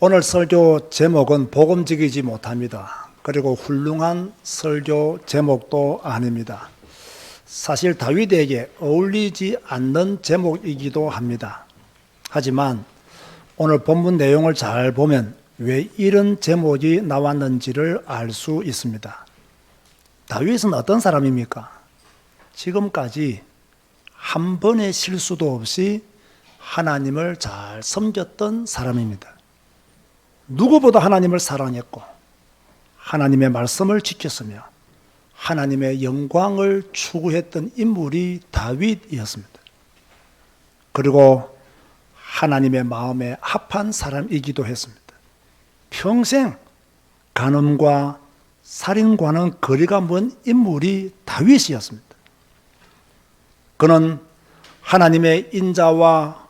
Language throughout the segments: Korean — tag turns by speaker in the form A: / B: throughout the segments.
A: 오늘 설교 제목은 복음적이지 못합니다. 그리고 훌륭한 설교 제목도 아닙니다. 사실 다윗에게 어울리지 않는 제목이기도 합니다. 하지만 오늘 본문 내용을 잘 보면 왜 이런 제목이 나왔는지를 알 수 있습니다. 다윗은 어떤 사람입니까? 지금까지 한 번의 실수도 없이 하나님을 잘 섬겼던 사람입니다. 누구보다 하나님을 사랑했고 하나님의 말씀을 지켰으며 하나님의 영광을 추구했던 인물이 다윗이었습니다. 그리고 하나님의 마음에 합한 사람이기도 했습니다. 평생 간음과 살인과는 거리가 먼 인물이 다윗이었습니다. 그는 하나님의 인자와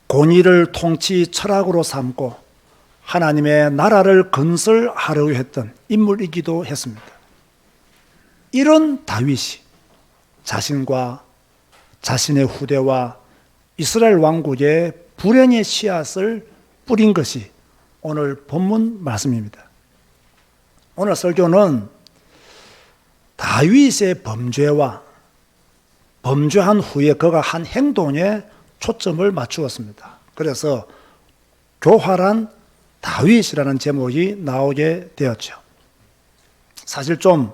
A: 공의를 통치 철학으로 삼고 하나님의 나라를 건설하려고 했던 인물이기도 했습니다. 이런 다윗이 자신과 자신의 후대와 이스라엘 왕국에 불행의 씨앗을 뿌린 것이 오늘 본문 말씀입니다. 오늘 설교는 다윗의 범죄와 범죄한 후에 그가 한 행동에 초점을 맞추었습니다. 그래서 교활한 다윗이라는 제목이 나오게 되었죠. 사실 좀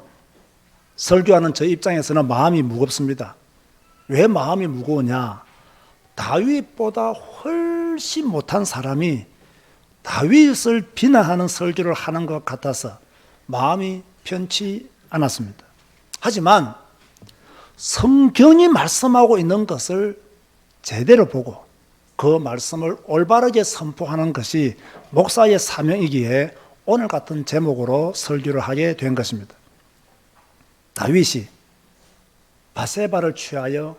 A: 설교하는 저 입장에서는 마음이 무겁습니다. 왜 마음이 무거우냐? 다윗보다 훨씬 못한 사람이 다윗을 비난하는 설교를 하는 것 같아서 마음이 편치 않았습니다. 하지만 성경이 말씀하고 있는 것을 제대로 보고 그 말씀을 올바르게 선포하는 것이 목사의 사명이기에 오늘 같은 제목으로 설교를 하게 된 것입니다. 다윗이 바세바를 취하여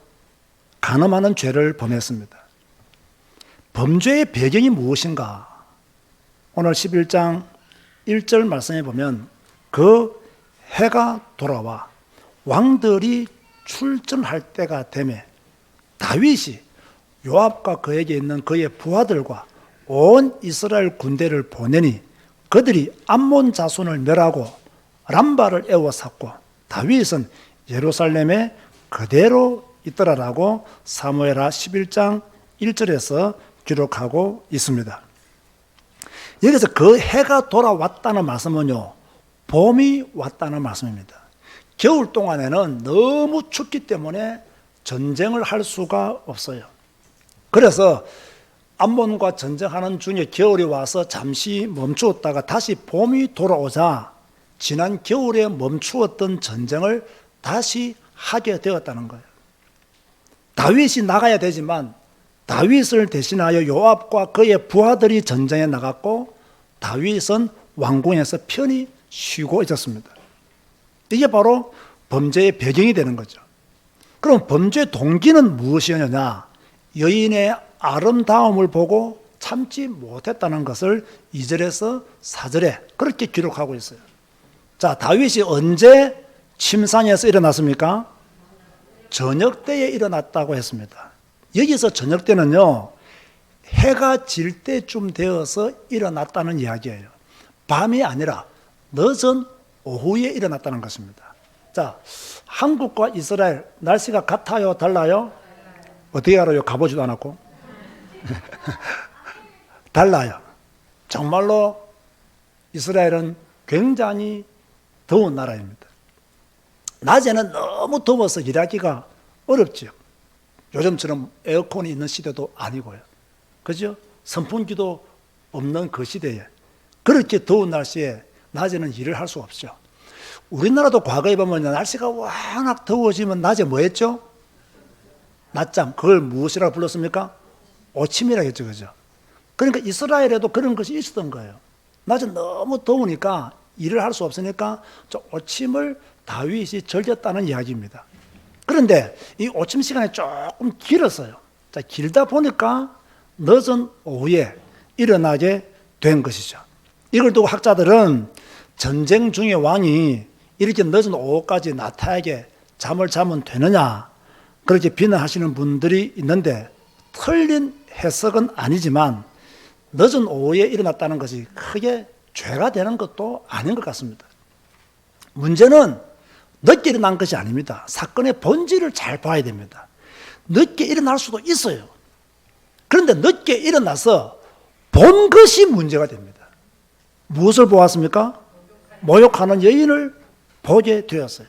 A: 간음하는 죄를 범했습니다. 범죄의 배경이 무엇인가? 오늘 11장 1절 말씀에 보면 그 해가 돌아와 왕들이 출전할 때가 되매 다윗이 요압과 그에게 있는 그의 부하들과 온 이스라엘 군대를 보내니 그들이 암몬 자손을 멸하고 람바를 에워쌌고 다윗은 예루살렘에 그대로 있더라라고 사무엘하 11장 1절에서 기록하고 있습니다. 여기서 그 해가 돌아왔다는 말씀은요, 봄이 왔다는 말씀입니다. 겨울 동안에는 너무 춥기 때문에 전쟁을 할 수가 없어요. 그래서 암몬과 전쟁하는 중에 겨울이 와서 잠시 멈추었다가 다시 봄이 돌아오자 지난 겨울에 멈추었던 전쟁을 다시 하게 되었다는 거예요. 다윗이 나가야 되지만 다윗을 대신하여 요압과 그의 부하들이 전쟁에 나갔고 다윗은 왕궁에서 편히 쉬고 있었습니다. 이게 바로 범죄의 배경이 되는 거죠. 그럼 범죄의 동기는 무엇이었느냐? 여인의 아름다움을 보고 참지 못했다는 것을 2절에서 4절에 그렇게 기록하고 있어요. 자, 다윗이 언제 침상에서 일어났습니까? 저녁 때에 일어났다고 했습니다. 여기서 저녁 때는요, 해가 질 때쯤 되어서 일어났다는 이야기예요. 밤이 아니라 늦은 오후에 일어났다는 것입니다. 자, 한국과 이스라엘 날씨가 같아요? 달라요? 어떻게 알아요? 가보지도 않았고. 달라요. 정말로 이스라엘은 굉장히 더운 나라입니다. 낮에는 너무 더워서 일하기가 어렵죠. 요즘처럼 에어컨이 있는 시대도 아니고요. 그죠? 선풍기도 없는 그 시대에 그렇게 더운 날씨에 낮에는 일을 할 수 없죠. 우리나라도 과거에 보면 날씨가 워낙 더워지면 낮에 뭐 했죠? 낮잠. 그걸 무엇이라고 불렀습니까? 오침이라고 했죠. 그죠? 그러니까 이스라엘에도 그런 것이 있었던 거예요. 낮에 너무 더우니까 일을 할 수 없으니까 저 오침을 다윗이 즐겼다는 이야기입니다. 그런데 이 오침 시간이 조금 길었어요. 자, 길다 보니까 늦은 오후에 일어나게 된 것이죠. 이걸 두고 학자들은 전쟁 중에 왕이 이렇게 늦은 오후까지 나태하게 잠을 자면 되느냐 그렇게 비난하시는 분들이 있는데 틀린 해석은 아니지만 늦은 오후에 일어났다는 것이 크게 죄가 되는 것도 아닌 것 같습니다. 문제는 늦게 일어난 것이 아닙니다. 사건의 본질을 잘 봐야 됩니다. 늦게 일어날 수도 있어요. 그런데 늦게 일어나서 본 것이 문제가 됩니다. 무엇을 보았습니까? 모욕하는 여인을 보게 되었어요.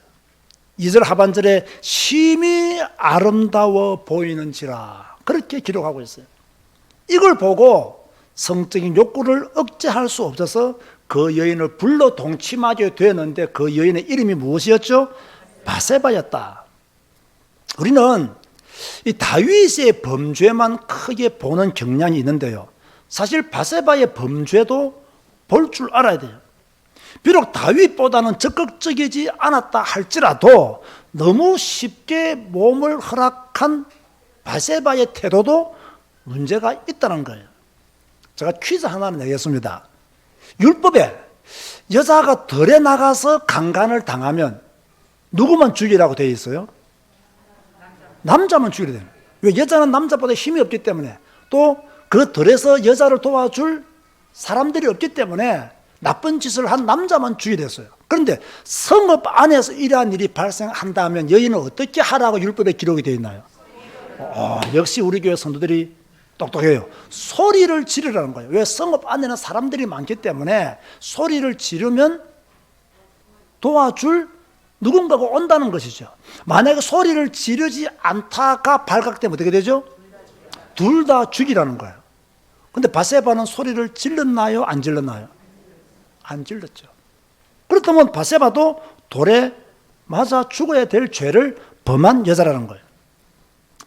A: 2절 하반절에 심히 아름다워 보이는지라 그렇게 기록하고 있어요. 이걸 보고 성적인 욕구를 억제할 수 없어서 그 여인을 불러 동침하게 되었는데 그 여인의 이름이 무엇이었죠? 바세바였다. 우리는 이 다윗의 범죄만 크게 보는 경향이 있는데요. 사실 바세바의 범죄도 볼 줄 알아야 돼요. 비록 다윗보다는 적극적이지 않았다 할지라도 너무 쉽게 몸을 허락한 바세바의 태도도 문제가 있다는 거예요. 제가 퀴즈 하나를 내겠습니다. 율법에 여자가 덜에 나가서 강간을 당하면 누구만 죽이라고 되어 있어요? 남자만 죽이라 돼요. 왜? 여자는 남자보다 힘이 없기 때문에 또 그 덜에서 여자를 도와줄 사람들이 없기 때문에 나쁜 짓을 한 남자만 죽이랬어요. 그런데 성읍 안에서 이러한 일이 발생한다면 여인은 어떻게 하라고 율법에 기록이 되어 있나요? 역시 우리 교회 성도들이 똑똑해요. 소리를 지르라는 거예요. 왜? 성읍 안에는 사람들이 많기 때문에 소리를 지르면 도와줄 누군가가 온다는 것이죠. 만약에 소리를 지르지 않다가 발각되면 어떻게 되죠? 둘 다 죽이라는 거예요. 근데 바세바는 소리를 질렀나요? 안 질렀나요? 안 질렀죠. 그렇다면 바세바도 돌에 맞아 죽어야 될 죄를 범한 여자라는 거예요.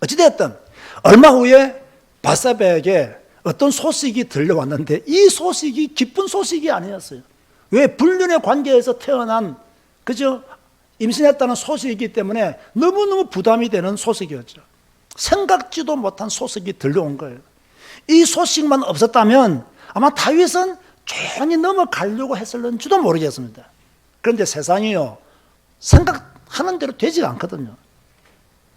A: 어찌되었든 얼마 후에 바세바에게 어떤 소식이 들려왔는데 이 소식이 기쁜 소식이 아니었어요. 왜? 불륜의 관계에서 태어난 그죠? 임신했다는 소식이기 때문에 너무너무 부담이 되는 소식이었죠. 생각지도 못한 소식이 들려온 거예요. 이 소식만 없었다면 아마 다윗은 조용히 넘어가려고 했을는지도 모르겠습니다. 그런데 세상이요, 생각하는 대로 되지가 않거든요.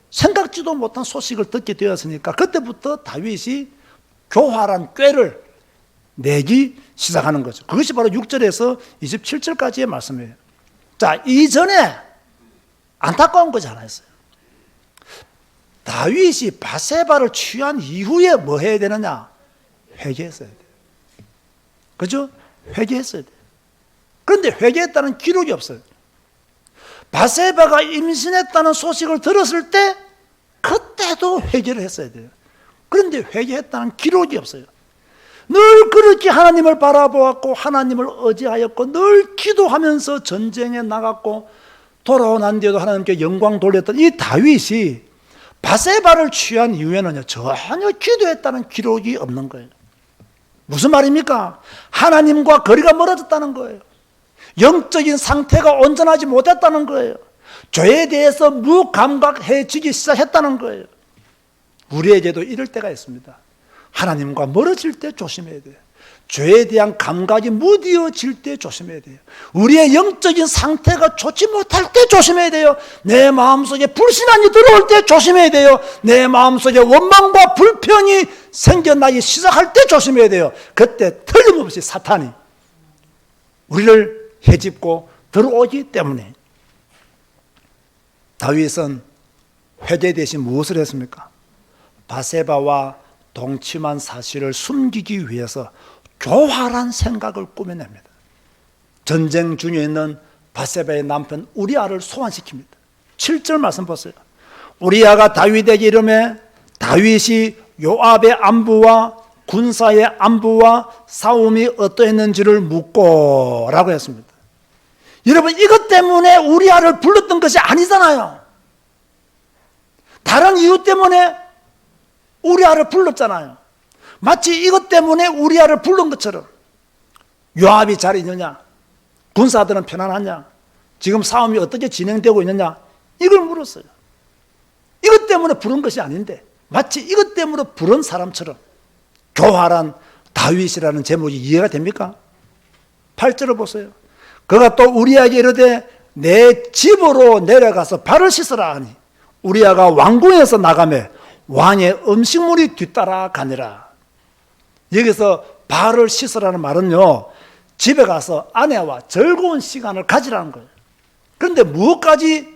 A: 생각지도 못한 소식을 듣게 되었으니까 그때부터 다윗이 교활한 꾀를 내기 시작하는 거죠. 그것이 바로 6절에서 27절까지의 말씀이에요. 자, 이전에 안타까운 것이 하나 있어요. 다윗이 바세바를 취한 이후에 뭐 해야 되느냐? 회개했어야 돼요. 그죠? 회개했어야 돼요. 그런데 회개했다는 기록이 없어요. 바세바가 임신했다는 소식을 들었을 때 그때도 회개를 했어야 돼요. 그런데 회개했다는 기록이 없어요. 늘 그렇게 하나님을 바라보았고 하나님을 의지하였고 늘 기도하면서 전쟁에 나갔고 돌아온 뒤에도 하나님께 영광 돌렸던 이 다윗이 바세바를 취한 이후에는요 전혀 기도했다는 기록이 없는 거예요. 무슨 말입니까? 하나님과 거리가 멀어졌다는 거예요. 영적인 상태가 온전하지 못했다는 거예요. 죄에 대해서 무감각해지기 시작했다는 거예요. 우리에게도 이럴 때가 있습니다. 하나님과 멀어질 때 조심해야 돼요. 죄에 대한 감각이 무뎌질 때 조심해야 돼요. 우리의 영적인 상태가 좋지 못할 때 조심해야 돼요. 내 마음속에 불신앙이 들어올 때 조심해야 돼요. 내 마음속에 원망과 불평이 생겨나기 시작할 때 조심해야 돼요. 그때 틀림없이 사탄이 우리를 헤집고 들어오기 때문에 다윗은 회개 대신 무엇을 했습니까? 바세바와 동침한 사실을 숨기기 위해서 교활한 생각을 꾸며냅니다. 전쟁 중에 있는 바세바의 남편 우리아를 소환시킵니다. 7절 말씀 보세요. 우리아가 다윗에게 이르매 다윗이 요압의 안부와 군사의 안부와 싸움이 어떠했는지를 묻고 라고 했습니다. 여러분, 이것 때문에 우리아를 불렀던 것이 아니잖아요. 다른 이유 때문에 우리아를 불렀잖아요. 마치 이것 때문에 우리아를 부른 것처럼 요압이 잘 있느냐, 군사들은 편안하냐, 지금 싸움이 어떻게 진행되고 있느냐, 이걸 물었어요. 이것 때문에 부른 것이 아닌데 마치 이것 때문에 부른 사람처럼 교활한 다윗이라는 제목이 이해가 됩니까? 8절을 보세요. 그가 또 우리아에게 이르되 내 집으로 내려가서 발을 씻으라 하니 우리아가 왕궁에서 나가매 왕의 음식물이 뒤따라 가니라. 여기서 발을 씻으라는 말은요, 집에 가서 아내와 즐거운 시간을 가지라는 거예요. 그런데 무엇까지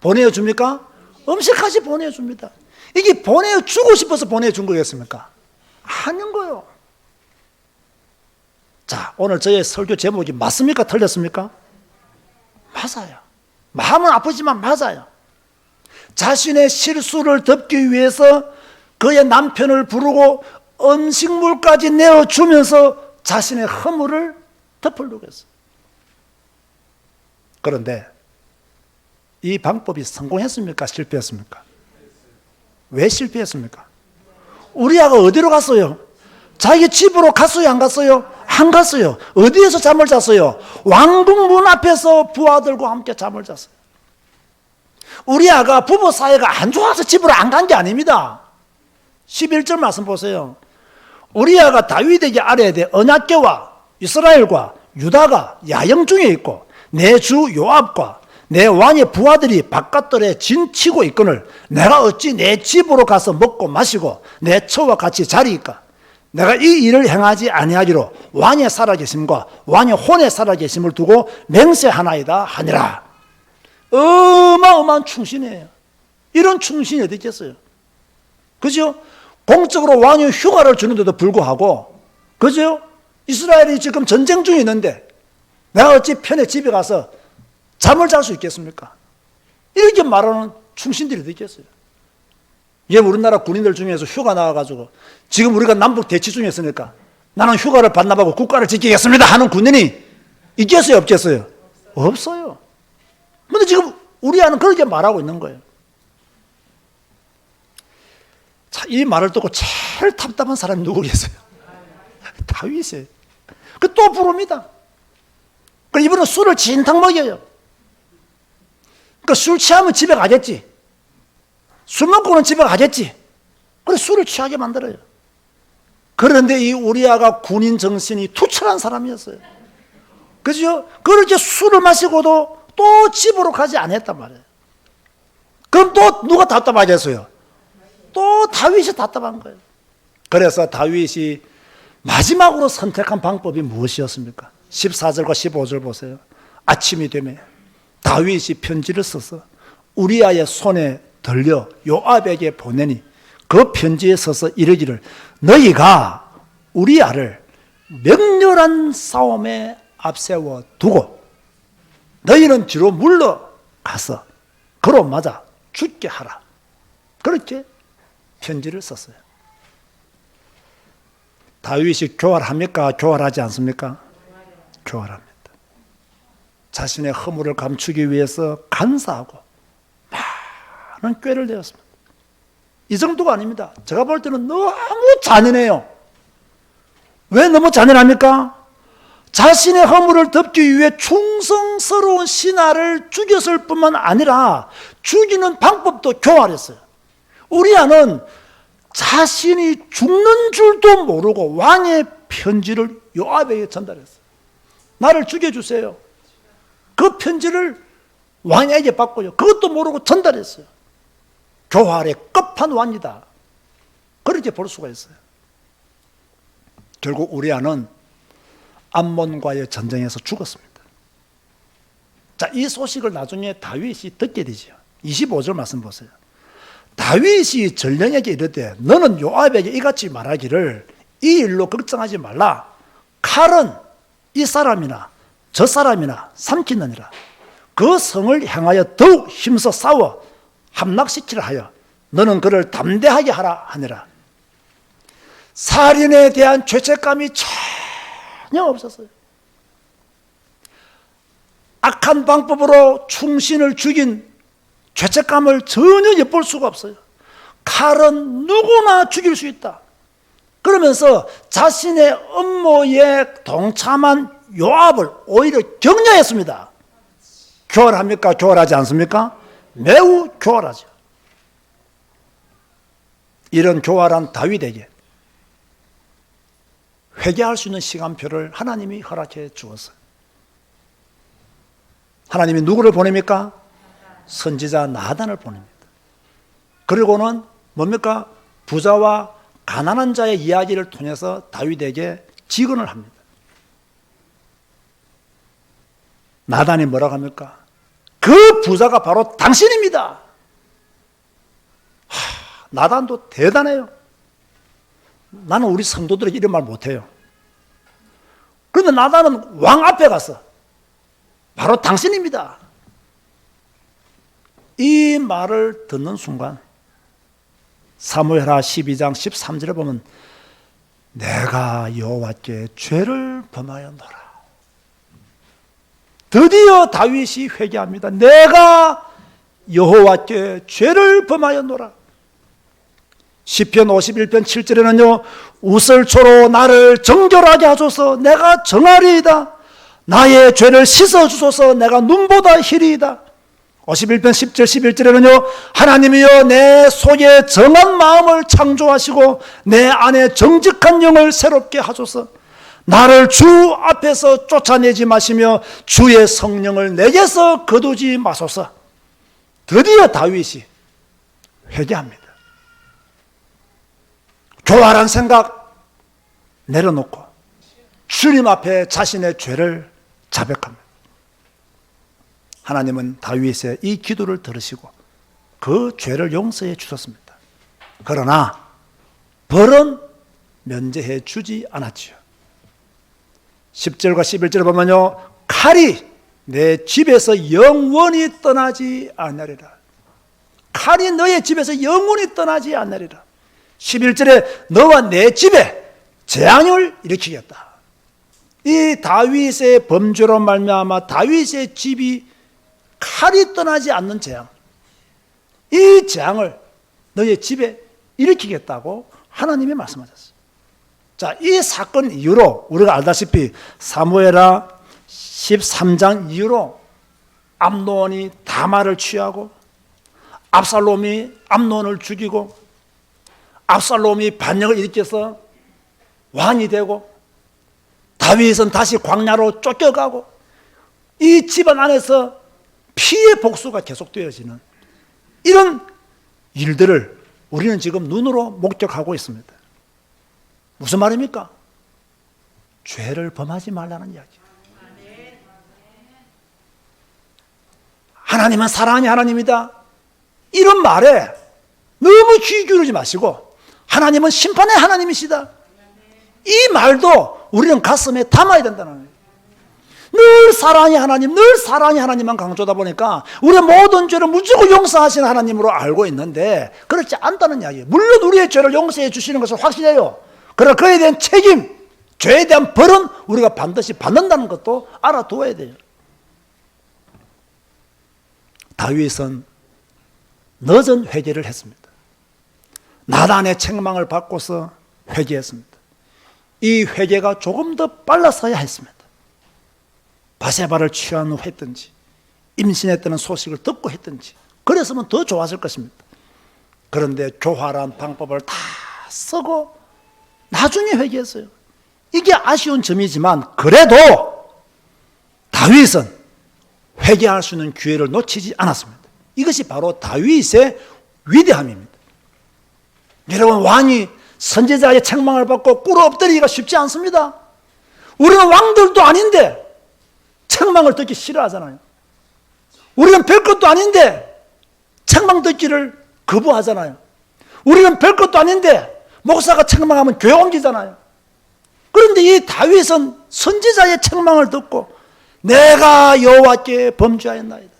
A: 보내줍니까? 음식까지 보내줍니다. 이게 보내주고 싶어서 보내준 거겠습니까? 아닌 거예요. 자, 오늘 저의 설교 제목이 맞습니까? 틀렸습니까? 맞아요. 마음은 아프지만 맞아요. 자신의 실수를 덮기 위해서 그의 남편을 부르고 음식물까지 내어주면서 자신의 허물을 덮으려고 했어요. 그런데 이 방법이 성공했습니까? 실패했습니까? 왜 실패했습니까? 우리아가 어디로 갔어요? 자기 집으로 갔어요? 안 갔어요? 안 갔어요. 어디에서 잠을 잤어요? 왕궁문 앞에서 부하들과 함께 잠을 잤어요. 우리아가 부부 사이가 안 좋아서 집으로 안 간 게 아닙니다. 11절 말씀 보세요. 우리아가 다윗에게 아뢰야 돼. 언약궤와 이스라엘과 유다가 야영 중에 있고 내 주 요압과 내 왕의 부하들이 바깥들에 진치고 있거늘 내가 어찌 내 집으로 가서 먹고 마시고 내 처와 같이 자리이까? 내가 이 일을 행하지 아니하기로 왕의 살아계심과 왕의 혼의 살아계심을 두고 맹세하나이다 하니라. 어마어마한 충신이에요. 이런 충신이 어디 있겠어요? 그죠? 공적으로 왕이 휴가를 주는데도 불구하고, 그죠? 이스라엘이 지금 전쟁 중에 있는데 내가 어찌 편에 집에 가서 잠을 잘 수 있겠습니까? 이렇게 말하는 충신들이 어디 있겠어요? 예, 우리나라 군인들 중에서 휴가 나와가지고 지금 우리가 남북 대치 중에 있으니까 나는 휴가를 반납하고 국가를 지키겠습니다 하는 군인이 있겠어요? 없겠어요? 없어요. 그런데 지금 우리아는 그렇게 말하고 있는 거예요. 자, 이 말을 듣고 제일 답답한 사람이 누구겠어요? 다윗이에요. 그 또 부릅니다. 그 이분은 술을 진탕 먹여요. 그 술 취하면 집에 가겠지. 술 먹고는 집에 가겠지. 그래서 술을 취하게 만들어요. 그런데 이 우리아가 군인 정신이 투철한 사람이었어요. 그죠? 그렇게 술을 마시고도 또 집으로 가지 않았단 말이에요. 그럼 또 누가 답답하겠어요? 또 다윗이 답답한 거예요. 그래서 다윗이 마지막으로 선택한 방법이 무엇이었습니까? 14절과 15절 보세요. 아침이 되면 다윗이 편지를 써서 우리아의 손에 들려 요압에게 보내니 그 편지에 써서 이르기를 너희가 우리아를 맹렬한 싸움에 앞세워 두고 너희는 뒤로 물러가서 그로 맞아 죽게 하라. 그렇게 편지를 썼어요. 다윗이 교활합니까? 교활하지 않습니까? 교활합니다. 자신의 허물을 감추기 위해서 간사하고 많은 꾀를 내었습니다. 이 정도가 아닙니다. 제가 볼 때는 너무 잔인해요. 왜 너무 잔인합니까? 자신의 허물을 덮기 위해 충성스러운 신하를 죽였을 뿐만 아니라 죽이는 방법도 교활했어요. 우리아는 자신이 죽는 줄도 모르고 왕의 편지를 요압에게 전달했어요. 나를 죽여주세요. 그 편지를 왕에게 받고요. 그것도 모르고 전달했어요. 교활의 끝판왕이다. 그렇게 볼 수가 있어요. 결국 우리아는 암몬과의 전쟁에서 죽었습니다. 자, 이 소식을 나중에 다윗이 듣게 되죠. 25절 말씀 보세요. 다윗이 전령에게 이르되 너는 요압에게 이같이 말하기를 이 일로 걱정하지 말라. 칼은 이 사람이나 저 사람이나 삼키느니라. 그 성을 향하여 더욱 힘써 싸워 함락시키라 하여 너는 그를 담대하게 하라 하니라. 살인에 대한 죄책감이 전혀 없었어요. 악한 방법으로 충신을 죽인 죄책감을 전혀 엿볼 수가 없어요. 칼은 누구나 죽일 수 있다. 그러면서 자신의 음모에 동참한 요압을 오히려 격려했습니다. 교활합니까? 교활하지 않습니까? 매우 교활하죠. 이런 교활한 다윗에게 회개할 수 있는 시간표를 하나님이 허락해 주었어요. 하나님이 누구를 보냅니까? 선지자 나단을 보냅니다. 그리고는 뭡니까? 부자와 가난한 자의 이야기를 통해서 다윗에게 직언을 합니다. 나단이 뭐라고 합니까? 그 부자가 바로 당신입니다. 나단도 대단해요. 나는 우리 성도들에게 이런 말 못해요. 그런데 나단은 왕 앞에 가서 바로 당신입니다. 이 말을 듣는 순간 사무엘하 12장 13절에 보면 내가 여호와께 죄를 범하였노라. 드디어 다윗이 회개합니다. 내가 여호와께 죄를 범하였노라. 시편 51편 7절에는요, 우슬초로 나를 정결하게 하소서. 내가 정하리이다. 나의 죄를 씻어주소서. 내가 눈보다 희리이다. 51편 10절 11절에는요, 하나님이여 내 속에 정한 마음을 창조하시고 내 안에 정직한 영을 새롭게 하소서. 나를 주 앞에서 쫓아내지 마시며 주의 성령을 내게서 거두지 마소서. 드디어 다윗이 회개합니다. 교활한 생각 내려놓고 주님 앞에 자신의 죄를 자백합니다. 하나님은 다윗의 이 기도를 들으시고 그 죄를 용서해 주셨습니다. 그러나 벌은 면제해 주지 않았지요. 10절과 11절을 보면요, 칼이 내 집에서 영원히 떠나지 않으리라. 칼이 너의 집에서 영원히 떠나지 않으리라. 11절에 너와 내 집에 재앙을 일으키겠다. 이 다윗의 범죄로 말미암아 다윗의 집이 칼이 떠나지 않는 재앙, 이 재앙을 너의 집에 일으키겠다고 하나님이 말씀하셨어요. 자, 이 사건 이후로 우리가 알다시피 사무엘하 13장 이후로 암논이 다말을 취하고 압살롬이 암논을 죽이고 압살롬이 반역을 일으켜서 왕이 되고 다윗은 다시 광야로 쫓겨가고 이 집안 안에서 피해 복수가 계속되어지는 이런 일들을 우리는 지금 눈으로 목격하고 있습니다. 무슨 말입니까? 죄를 범하지 말라는 이야기예요. 하나님은 사랑의 하나님이다. 이런 말에 너무 귀 기울이지 마시고 하나님은 심판의 하나님이시다. 이 말도 우리는 가슴에 담아야 된다는 거예요. 늘 사랑의 하나님, 늘 사랑의 하나님만 강조하다 보니까 우리의 모든 죄를 무조건 용서하시는 하나님으로 알고 있는데 그렇지 않다는 이야기예요. 물론 우리의 죄를 용서해 주시는 것은 확실해요. 그러나 그에 대한 책임, 죄에 대한 벌은 우리가 반드시 받는다는 것도 알아두어야 돼요. 다윗은 늦은 회개를 했습니다. 나단의 책망을 받고서 회개했습니다. 이 회개가 조금 더 빨랐어야 했습니다. 바세바를 취한 후 했든지 임신했다는 소식을 듣고 했든지 그랬으면 더 좋았을 것입니다. 그런데 교활한 방법을 다 쓰고 나중에 회개했어요. 이게 아쉬운 점이지만 그래도 다윗은 회개할 수 있는 기회를 놓치지 않았습니다. 이것이 바로 다윗의 위대함입니다. 여러분, 왕이 선지자의 책망을 받고 꿇어 엎드리기가 쉽지 않습니다. 우리는 왕들도 아닌데 책망을 듣기 싫어하잖아요. 우리는 별것도 아닌데 책망 듣기를 거부하잖아요. 우리는 별것도 아닌데 목사가 책망하면 교회 옮기잖아요. 그런데 이 다윗은 선지자의 책망을 듣고 내가 여호와께 범죄하였나이다.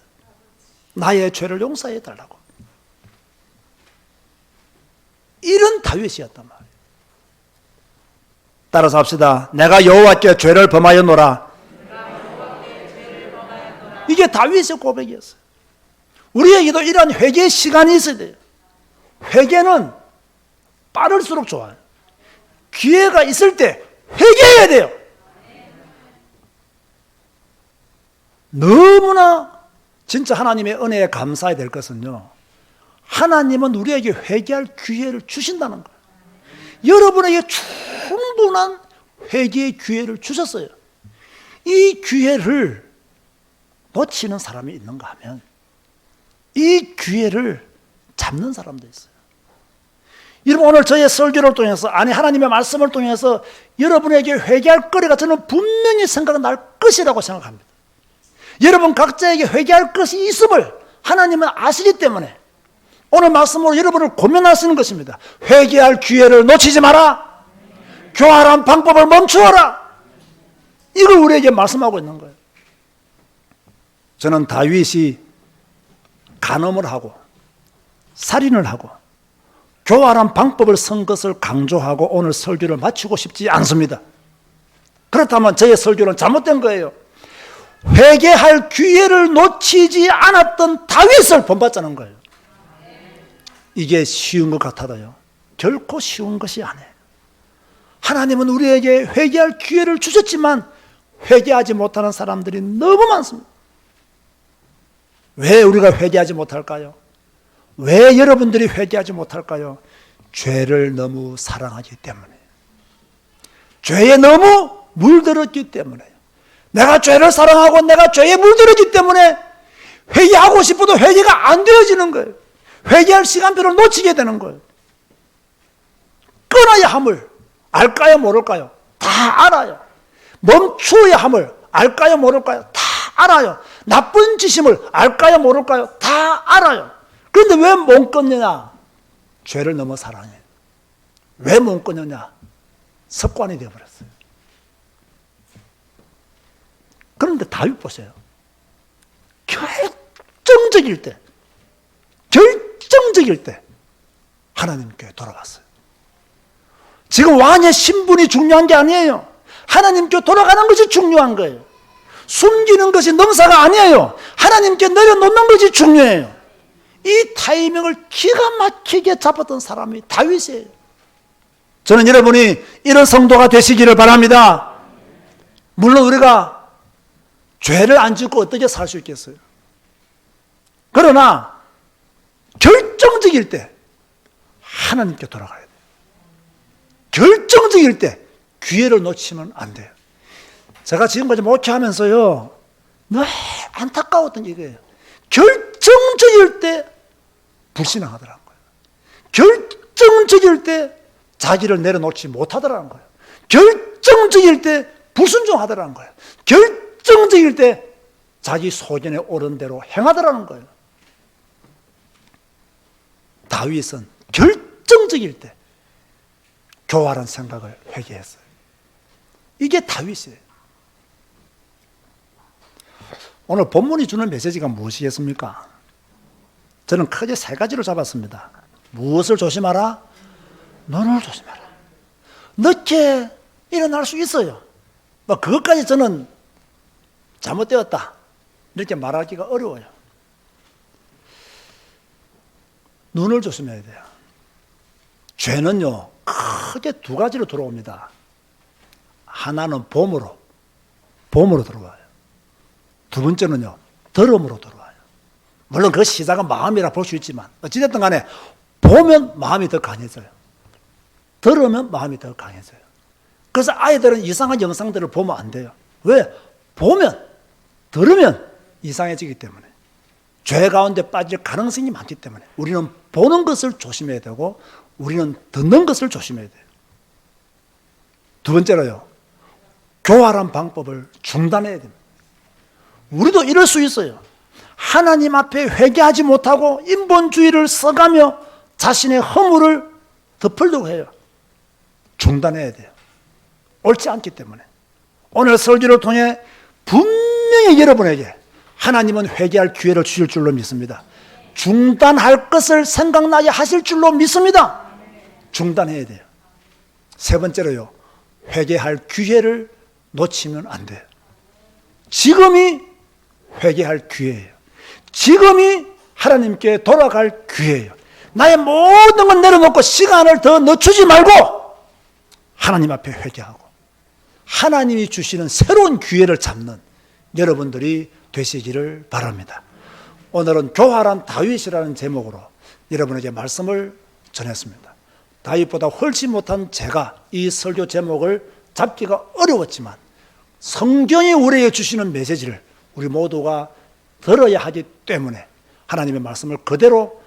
A: 나의 죄를 용서해 달라고. 이런 다윗이었단 말이에요. 따라서 합시다. 내가 여호와께 죄를 범하였노라. 이게 다윗의 고백이었어요. 우리에게도 이러한 회개의 시간이 있어야 돼요. 회개는 빠를수록 좋아요. 기회가 있을 때 회개해야 돼요. 너무나 진짜 하나님의 은혜에 감사해야 될 것은요, 하나님은 우리에게 회개할 기회를 주신다는 거예요. 여러분에게 충분한 회개의 기회를 주셨어요. 이 기회를 놓치는 사람이 있는가 하면 이 기회를 잡는 사람도 있어요. 여러분, 오늘 저의 설교를 통해서, 아니 하나님의 말씀을 통해서 여러분에게 회개할 거리가 저는 분명히 생각날 것이라고 생각합니다. 여러분 각자에게 회개할 것이 있음을 하나님은 아시기 때문에 오늘 말씀으로 여러분을 고면하시는 것입니다. 회개할 기회를 놓치지 마라. 교활한 방법을 멈추어라. 이걸 우리에게 말씀하고 있는 거예요. 저는 다윗이 간음을 하고 살인을 하고 교활한 방법을 쓴 것을 강조하고 오늘 설교를 마치고 싶지 않습니다. 그렇다면 저의 설교는 잘못된 거예요. 회개할 기회를 놓치지 않았던 다윗을 본받자는 거예요. 이게 쉬운 것 같아도요, 결코 쉬운 것이 아니에요. 하나님은 우리에게 회개할 기회를 주셨지만 회개하지 못하는 사람들이 너무 많습니다. 왜 우리가 회개하지 못할까요? 왜 여러분들이 회개하지 못할까요? 죄를 너무 사랑하기 때문에, 죄에 너무 물들었기 때문에, 내가 죄를 사랑하고 내가 죄에 물들었기 때문에 회개하고 싶어도 회개가 안 되어지는 거예요. 회개할 시간표를 놓치게 되는 거예요. 끊어야 함을 알까요 모를까요? 다 알아요. 멈추어야 함을 알까요 모를까요? 다 알아요. 나쁜 짓임을 알까요 모를까요? 다 알아요. 그런데 왜 못 끊느냐? 죄를 너무 사랑해. 왜 못 끊느냐? 습관이 되어버렸어요. 그런데 다윗 보세요. 결정적일 때 하나님께 돌아갔어요. 지금 왕의 신분이 중요한 게 아니에요. 하나님께 돌아가는 것이 중요한 거예요. 숨기는 것이 능사가 아니에요. 하나님께 내려놓는 것이 중요해요. 이 타이밍을 기가 막히게 잡았던 사람이 다윗이에요. 저는 여러분이 이런 성도가 되시기를 바랍니다. 물론 우리가 죄를 안 짓고 어떻게 살 수 있겠어요? 그러나 결정적일 때 하나님께 돌아가야 돼요. 결정적일 때 기회를 놓치면 안 돼요. 제가 지금까지 목회하면서요, 늘 안타까웠던 이거예요. 결정적일 때 불신앙하더라는 거예요. 결정적일 때 자기를 내려놓지 못하더라는 거예요. 결정적일 때 불순종하더라는 거예요. 결정적일 때 자기 소견에 옳은 대로 행하더라는 거예요. 다윗은 결정적일 때 교활한 생각을 회개했어요. 이게 다윗이에요. 오늘 본문이 주는 메시지가 무엇이겠습니까? 저는 크게 세 가지로 잡았습니다. 무엇을 조심하라? 눈을 조심하라. 늦게 일어날 수 있어요. 그것까지 저는 잘못되었다 이렇게 말하기가 어려워요. 눈을 조심해야 돼요. 죄는요, 크게 두 가지로 들어옵니다. 하나는 봄으로 들어와요. 두 번째는요, 더러움으로 들어와요. 물론 그 시작은 마음이라 볼 수 있지만 어찌됐든 간에 보면 마음이 더 강해져요. 들으면 마음이 더 강해져요. 그래서 아이들은 이상한 영상들을 보면 안 돼요. 왜? 들으면 이상해지기 때문에, 죄 가운데 빠질 가능성이 많기 때문에 우리는 보는 것을 조심해야 되고 우리는 듣는 것을 조심해야 돼요. 두 번째로요, 교활한 방법을 중단해야 됩니다. 우리도 이럴 수 있어요. 하나님 앞에 회개하지 못하고 인본주의를 써가며 자신의 허물을 덮으려고 해요. 중단해야 돼요. 옳지 않기 때문에. 오늘 설교를 통해 분명히 여러분에게 하나님은 회개할 기회를 주실 줄로 믿습니다. 중단할 것을 생각나게 하실 줄로 믿습니다. 중단해야 돼요. 세 번째로요, 회개할 기회를 놓치면 안 돼요. 지금이 회개할 기회예요. 지금이 하나님께 돌아갈 기회예요. 나의 모든 걸 내려놓고 시간을 더 늦추지 말고 하나님 앞에 회개하고 하나님이 주시는 새로운 기회를 잡는 여러분들이 되시기를 바랍니다. 오늘은 교활한 다윗이라는 제목으로 여러분에게 말씀을 전했습니다. 다윗보다 훨씬 못한 제가 이 설교 제목을 잡기가 어려웠지만 성경이 우리에게 주시는 메시지를 우리 모두가 들어야 하기 때문에 하나님의 말씀을 그대로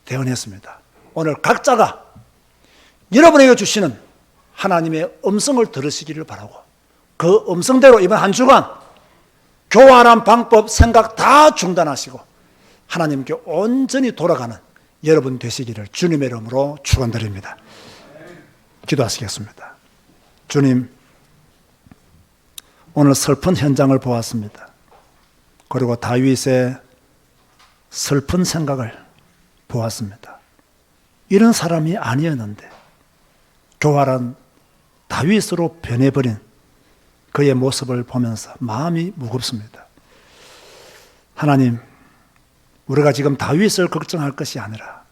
A: 대언했습니다. 오늘 각자가 여러분에게 주시는 하나님의 음성을 들으시기를 바라고, 그 음성대로 이번 한 주간 교활한 방법, 생각 다 중단하시고 하나님께 온전히 돌아가는 여러분 되시기를 주님의 이름으로 축원드립니다. 기도하시겠습니다. 주님, 오늘 슬픈 현장을 보았습니다. 그리고 다윗의 슬픈 생각을 보았습니다. 이런 사람이 아니었는데 교활한 다윗으로 변해버린 그의 모습을 보면서 마음이 무겁습니다. 하나님, 우리가 지금 다윗을 걱정할 것이 아니라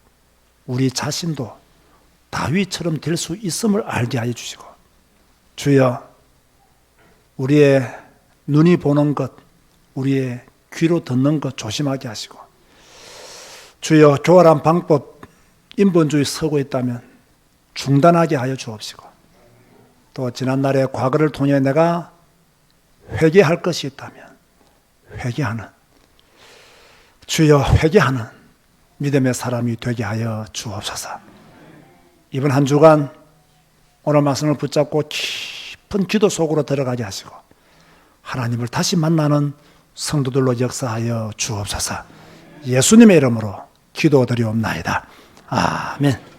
A: 우리 자신도 다윗처럼 될 수 있음을 알게 하여 주시고, 주여, 우리의 눈이 보는 것, 우리의 귀로 듣는 것 조심하게 하시고, 주여, 교활한 방법, 인본주의 서고 있다면 중단하게 하여 주옵시고, 또 지난날의 과거를 통해 내가 회개할 것이 있다면 회개하는, 주여, 회개하는 믿음의 사람이 되게 하여 주옵소서. 이번 한 주간 오늘 말씀을 붙잡고 깊은 기도 속으로 들어가게 하시고 하나님을 다시 만나는 성도들로 역사하여 주옵소서. 예수님의 이름으로 기도드리옵나이다. 아멘.